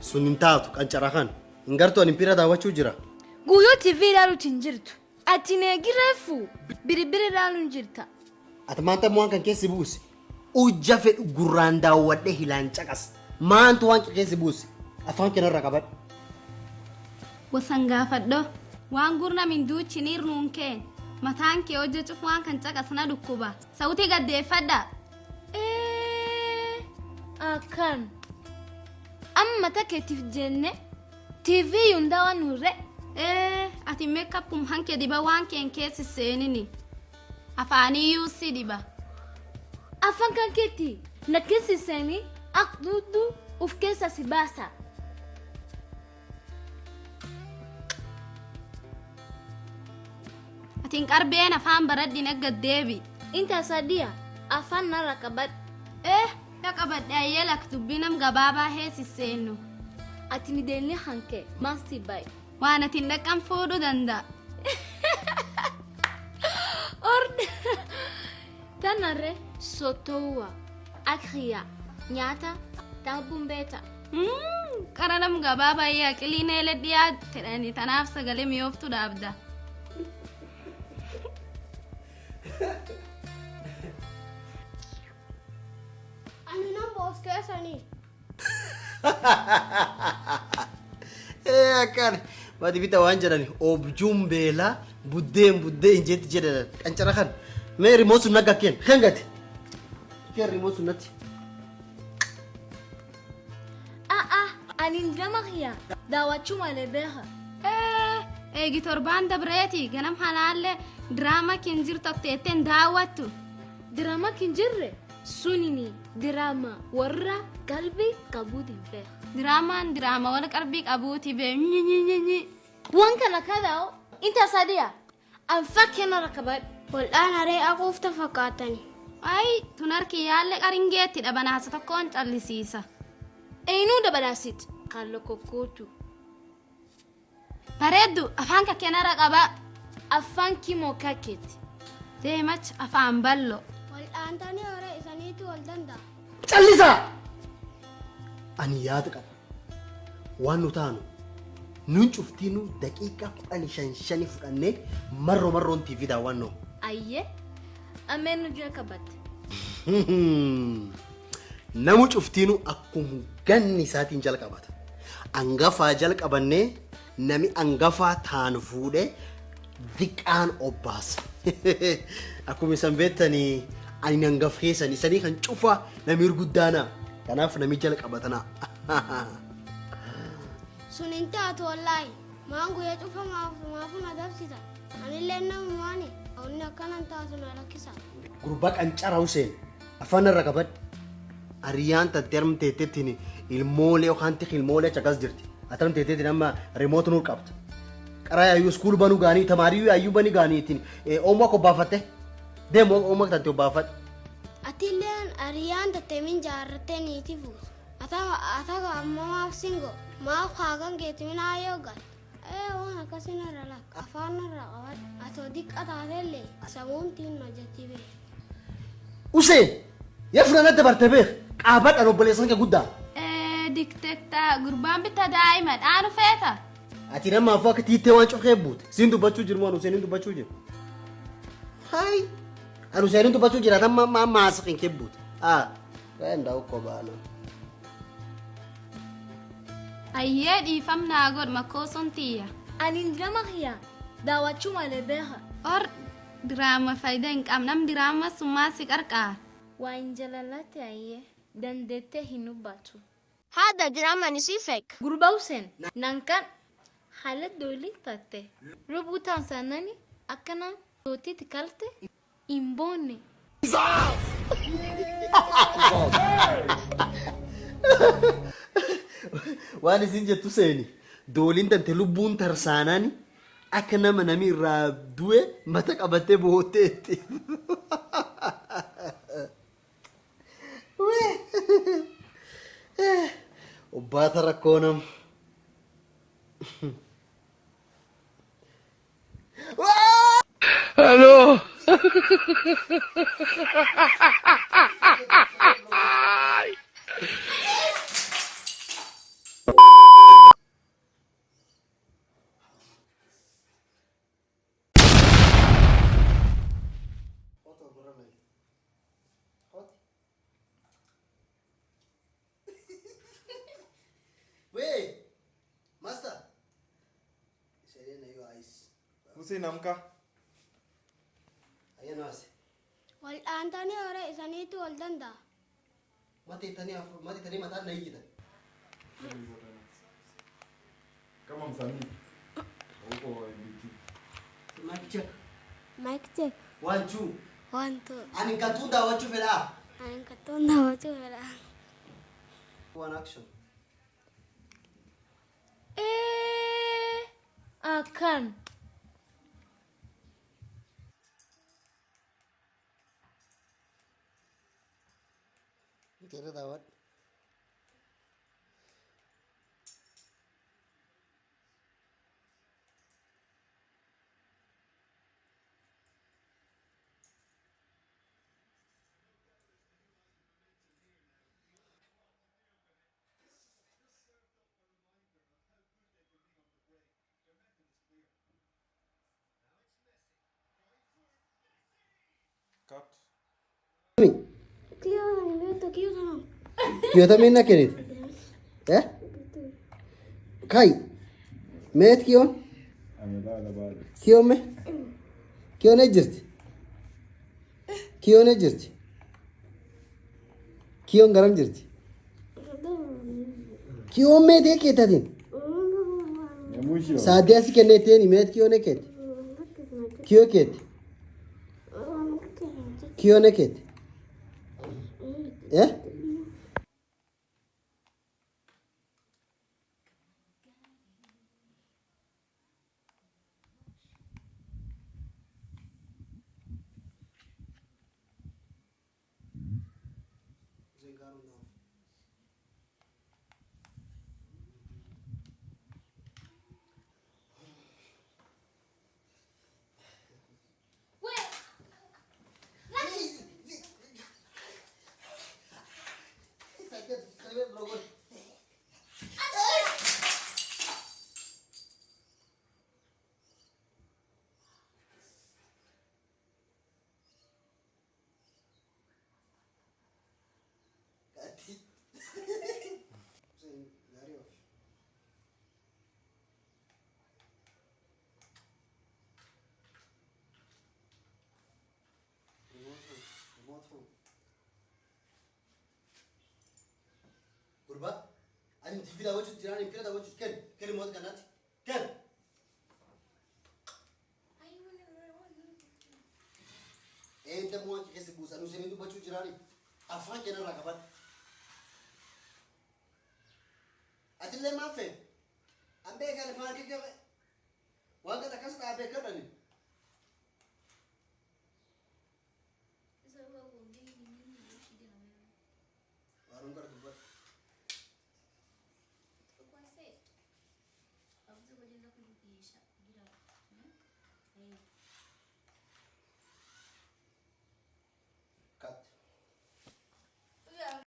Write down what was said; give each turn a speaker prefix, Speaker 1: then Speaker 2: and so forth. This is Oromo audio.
Speaker 1: Sunin taatu qancara kan. Ingartu ani pira daawwachuu jira.
Speaker 2: Guyyoo TV ilaaluutiin jirtu. Ati neegireefu biribiri ilaaluun jirta.
Speaker 1: Ati maanta waan kan keessi buusi. Ujja fedhu gurraan daawwadhe hilaan caqas. Maantu waan keessi buusi. Afaan kenarra qabadhu.
Speaker 3: Wasan gaafadho. Waan gurna min duuchi nirnuun keen. Mataan kee hojja cufu waan kan caqasna dhukkuba. Sautii gaddeeffadha.
Speaker 2: Akan. Amma takeetiif jenne TV yunda waan nurre.
Speaker 3: Ati makeup kum hanke diba waan keen keessi seenini. Afaanii yuusi diba.
Speaker 2: Afaan kan keeti na keessi seeni ak duudu uf keessa si baasa.
Speaker 3: Atiin qarbeen afaan baraddi naggaddeebi.
Speaker 2: Inta sadiya afaan narra qabad.
Speaker 3: Qabadhe ayyee laktubbiinam gabaabaa heessi seennu.
Speaker 2: Ati ni deelli hanke maasti bay.
Speaker 3: Waan atiin dhaqqan fuudhuu danda'a.
Speaker 2: Orde. Tanarre sotowa akhiya nyaata taabun beeta.
Speaker 3: Qaranam gabaabaa yaa qiliinee ledhiyaa tedhani tanaaf sagalee mi'ooftu dhaabda.
Speaker 1: Akan. Mati bita waan jedhani objuun beela buddeen jetti jedhan qancara kan. Mee remote sun naga keen hengati. Keen remote sun natti.
Speaker 2: Ani drama khiya daawwachuu malee beeka.
Speaker 3: Eegi torbaan dabreeti ganam halaalle diraama kin jirtu akteetten daawwattu.
Speaker 2: Diraama kin jirre sunini diraama warra qalbii qabuutiin beeka.
Speaker 3: Diraama wala qalbii qabuuti bee.
Speaker 2: Waan kana kadhaa'u inta sadiya an fakkeena rakabad.
Speaker 4: Waldaan haree aquufta fakkaatani.
Speaker 3: Ay tunarki yaalle qaringeetti dhabanaasa tokkoon callisiisa.
Speaker 2: Eenyuu dabalaasit kallo kokkootu.
Speaker 3: Bareeddu afaan kakkeenarra qaba.
Speaker 2: Afaan kimoo kakkeetti.
Speaker 3: Deemach afaan ballo.
Speaker 4: Waldaan tani haree isaniitu wal danda'a.
Speaker 1: Callisa! Ani yaada qaba. Waan nu taanu nun cuftiinu daqiiqa 15 fudhannee marroon TV daawwannoo.
Speaker 2: Ayyee ameen nu jira qabatte.
Speaker 1: Namu cuftiinu akkuma ganni isaatiin jalqabata. Angafaa jalqabannee nami angafaa taanu fuudhee diqqaan obbaasa. Akkuma isan beektanii ani angafeessan isanii kan cufa nami guddaana. Kanaaf nami jalqabatanaa.
Speaker 4: Sunin taatu wallaahi maan guyyaa cufa maafu na dabsita. Anillee nama maani onni akkanan taatu na lakkisa.
Speaker 1: Gurbaa qancara Huseen afaan irra qabad. Ariyaan tatteeram teettettiin ilmoolee yookaan ilmoolee achakas jirti. Ataram teettettiin amma remoot nuur qabda. Qaraa ayyuu iskuul banuu gaanii tamaarii ayyuu banii gaaniitiin oomoo akka obbaafatte deemu oomoo tante obbaafatte.
Speaker 4: Atilleen ariyaan tatteemin jaarrattee niiti fuusu. Ataka ammaaf singo maaf haagan geetiminaa yoogan. Waan akkasina irra lakka afaan irra qabad. Atoo diqqa taatellee samuuntiin hojjetti bee.
Speaker 1: Huseen yaa fudhannaa dabarte beek qaabadhaan obboleessan kee guddaa.
Speaker 3: Dikteektaa gurbaan bitta daa'ima dhaanu feeta.
Speaker 1: Ati nama afoo akka tiittee waan cufee buute. Siin dubbachuu jiru moo Huseenin dubbachuu jiru? Hai! An Huseenin dubbachuu jira tamma maasiqin kee buute. Gaa'indaa ukkoo baana.
Speaker 3: Ayyee dhiifamnaa godh makkooson tiyya.
Speaker 2: Ani drama khiya daawwachuu malee beeka.
Speaker 3: Diraama faayidaa hin qabnam diraama summaa si qarqaara.
Speaker 2: Waan jalalatte ayyee dandeettee hin hubbattu.
Speaker 4: Haada diraamaan isii feek.
Speaker 2: Gurbaa Huseen nankan haala doolii taate. Rubuutaan sanani akkana tootiitti kalte hin boonne.
Speaker 1: Waan isin jettu seeni dooliin tante lubbuun tarsaanani akka nama nami irraa du'e mata qabattee bootteetti. Obbaata rakkoo nama.
Speaker 5: Hello. Hussein amka.
Speaker 1: Ayya naasi.
Speaker 4: Wal dhaantanii hore isaniitu wal danda'a.
Speaker 1: Mati tani mataa na hijita.
Speaker 5: Kama msanii. Huko MBT.
Speaker 1: Mic check.
Speaker 4: Mic check.
Speaker 1: 1 2.
Speaker 4: 1 2.
Speaker 1: Ani katunda wachu fela.
Speaker 4: Ani katunda wachu fela.
Speaker 1: 1 action.
Speaker 2: Akan.
Speaker 1: Kira dawat.
Speaker 5: Cut.
Speaker 4: Kyo, nimeto kyo sana.
Speaker 1: Kyo tamina kenit. Eh? Kai. Met kyo?
Speaker 5: Amelala bado.
Speaker 1: Kyo me? Kyo ne jirti? Kyo ne jirti? Kyo garam jirti? Kyo me de ketadin?
Speaker 5: Ya mwisho.
Speaker 1: Sadia si keneteni met kyo ne ket? Kyo ket? Kyo ne ket? Eh? Gurba, ani TV da wajud jirani kira da wajud ken mot kanat ken. Ente mo ki kesi busa nu seni du bachu jirani afan kenan rakabat. Atille ma fe. Ambe kan fa ki ke wanga da kasu da abe kadani. Warung kar dubat.